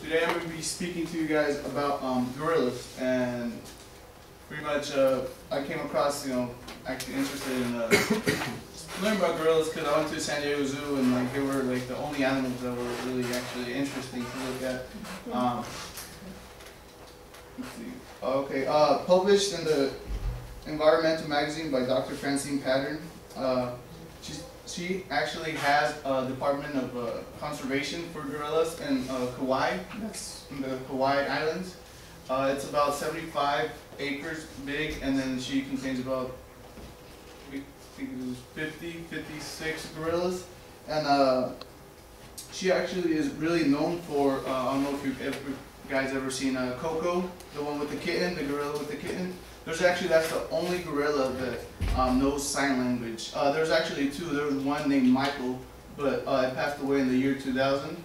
Today I'm going to be speaking to you guys about gorillas, and pretty much I came across, actually interested in learning about gorillas because I went to San Diego Zoo and they were the only animals that were really actually interesting to look at. Let's see. Okay, published in the Environmental magazine by Dr. Francine Pattern. She actually has a Department of Conservation for gorillas in Kauai. That's in the Kauai Islands. It's about 75 acres big, and then she contains about, I think it was 56 gorillas. And she actually is really known for, I don't know if you guys ever seen Coco, the one with the kitten, the gorilla with the kitten. That's the only gorilla that knows sign language. There's actually two. There was one named Michael, but it passed away in the year 2000.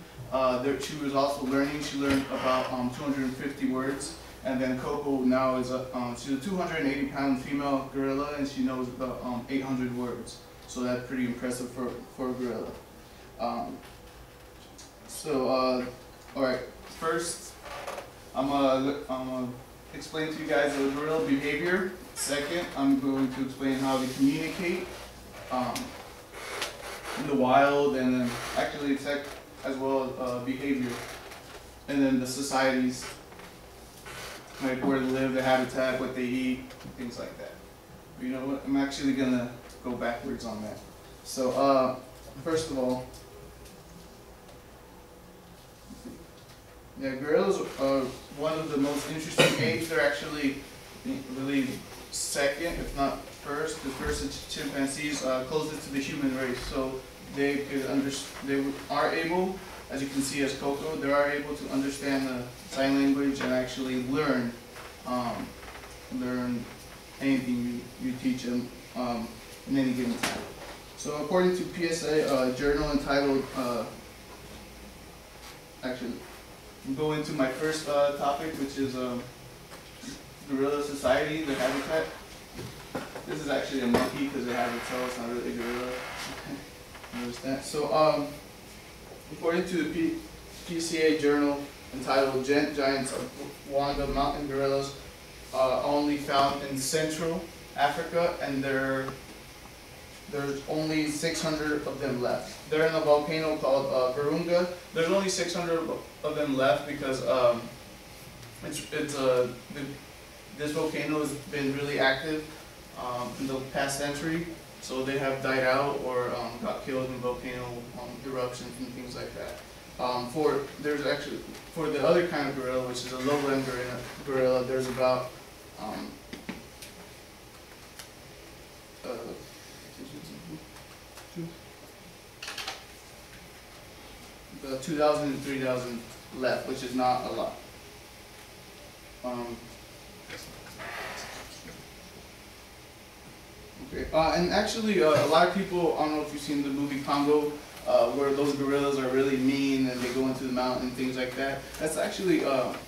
She was also learning. She learned about 250 words. And then Coco now is she's a 280-pound female gorilla, and she knows about 800 words. So that's pretty impressive for a gorilla. All right. First, I'm gonna explain to you guys the gorilla behavior. Second, I'm going to explain how they communicate in the wild, and then actually as well as behavior, and then the societies, like where they live, the habitat, what they eat, things like that. But you know what? I'm actually gonna go backwards on that. So first of all, yeah, gorillas are one of the most interesting apes. They're actually really second, if not first. The first is chimpanzees, closest to the human race. So they are able, as you can see as Coco, they are able to understand the sign language and actually learn anything you teach them in any given time. So according to PSA, a journal entitled, I'll go into my first topic, which is gorilla society, the habitat. This is actually a monkey because it has a tail, it's not really a gorilla. Notice that. So according to the PCA journal entitled Giants of Wanda Mountain Gorillas, only found in Central Africa, and there's only 600 of them left. They're in a volcano called Virunga. There's only 600 of them left because this volcano has been really active in the past century, so they have died out or got killed in volcano eruptions and things like that. For the other kind of gorilla, which is a lowland gorilla, there's about 2,000 and 3,000 left, which is not a lot. Okay. And actually, a lot of people, I don't know if you've seen the movie Congo, where those gorillas are really mean and they go into the mountain and things like that. That's actually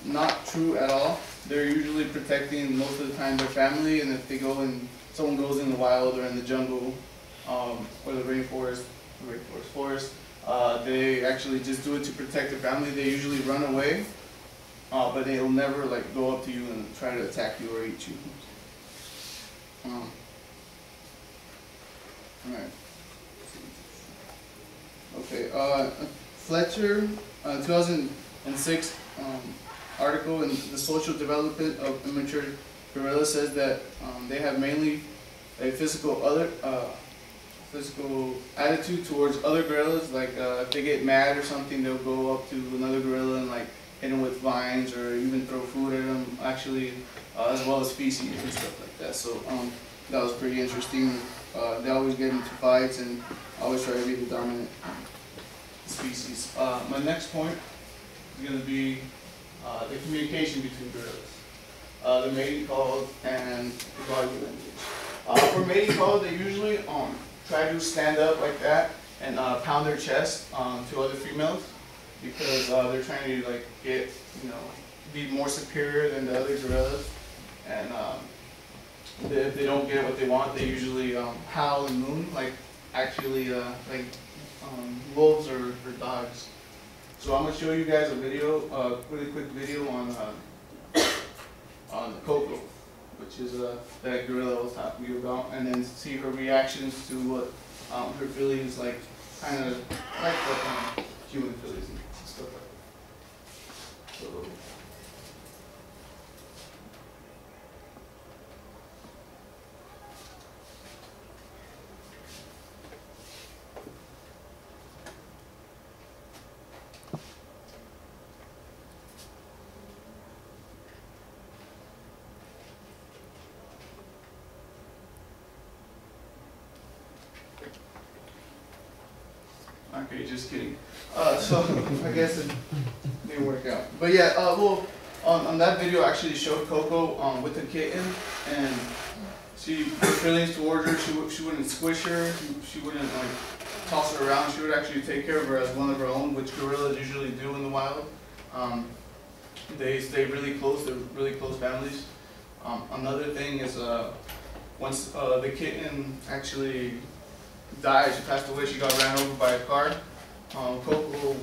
not true at all. They're usually protecting most of the time their family, and if someone goes in the wild or in the jungle or the forest, they actually just do it to protect their family. They usually run away, but they'll never go up to you and try to attack you or eat you. Alright. Okay. Fletcher, 2006 article in the Social Development of Immature Gorillas says that they have mainly a physical attitude towards other gorillas. If they get mad or something, they'll go up to another gorilla and hit them with vines or even throw food at them. Actually, as well as feces and stuff like that. So that was pretty interesting. They always get into fights and always try to be the dominant species. My next point is going to be the communication between gorillas. The mating call and the body language. For mating call, they usually try to stand up like that and pound their chest to other females because they're trying to be more superior than the other gorillas. And if they don't get what they want, they usually howl and moon, like wolves or dogs. So I'm gonna show you guys a video, really quick video on Coco, which is that gorilla I was talking to you about, and then see her reactions to what her feelings like, kind of like what human feelings and stuff like that. So. Okay, just kidding. So I guess it didn't work out. But yeah, well, on that video I actually showed Coco with the kitten, and her feelings towards her, she wouldn't squish her, she wouldn't like toss her around. She would actually take care of her as one of her own, which gorillas usually do in the wild. They stay really close. They're really close families. Another thing is once the kitten actually died, she passed away, she got ran over by a car. Coco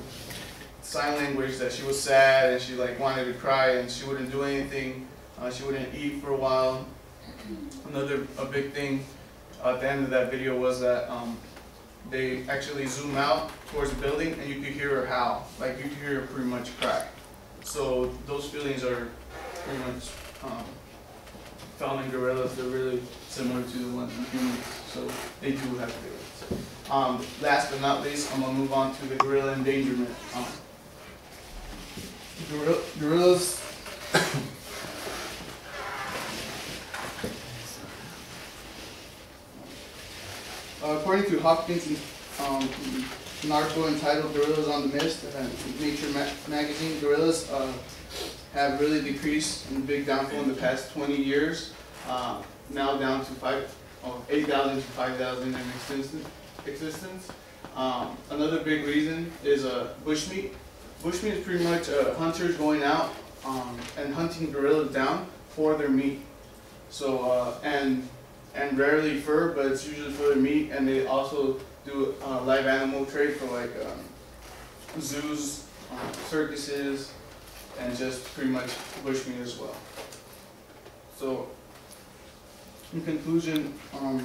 sign language that she was sad and she like wanted to cry and she wouldn't do anything. She wouldn't eat for a while. A big thing at the end of that video was that they actually zoom out towards the building and you could hear her howl, like you could hear her pretty much cry. So those feelings are pretty much found in gorillas. They're really similar to the ones in humans, so they do have feelings. Last but not least, I'm going to move on to the gorilla endangerment. Gorillas according to Hopkins, an article entitled "Gorillas on the Mist" in Nature magazine, gorillas have really decreased in big downfall in the past 20 years. Now down to 8,000 to 5,000 in existence. Another big reason is bushmeat. Bushmeat is pretty much hunters going out and hunting gorillas down for their meat. So and rarely fur, but it's usually for their meat. And they also do live animal trade for like zoos, circuses, and just pretty much bushmeat as well. So in conclusion, I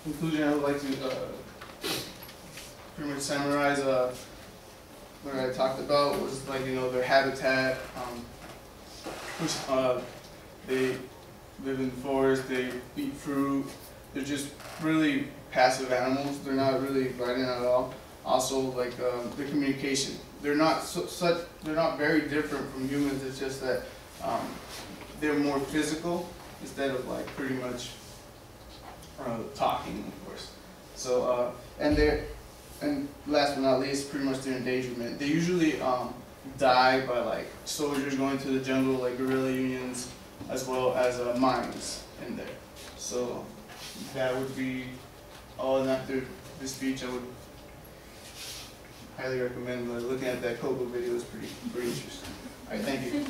would like to pretty much summarize what I talked about was like, their habitat, which they live in the forest, they eat fruit, they're just really passive animals, they're not really fighting at all. Also, like the communication, they're not they're not very different from humans. It's just that they're more physical instead of like pretty much talking, of course. So and last but not least, pretty much their endangerment. They usually die by like soldiers going to the jungle, like guerrilla unions, as well as mines in there. So that would be all. And after this speech, I would highly recommend looking at that Coco video. It's pretty interesting. All right, thank you.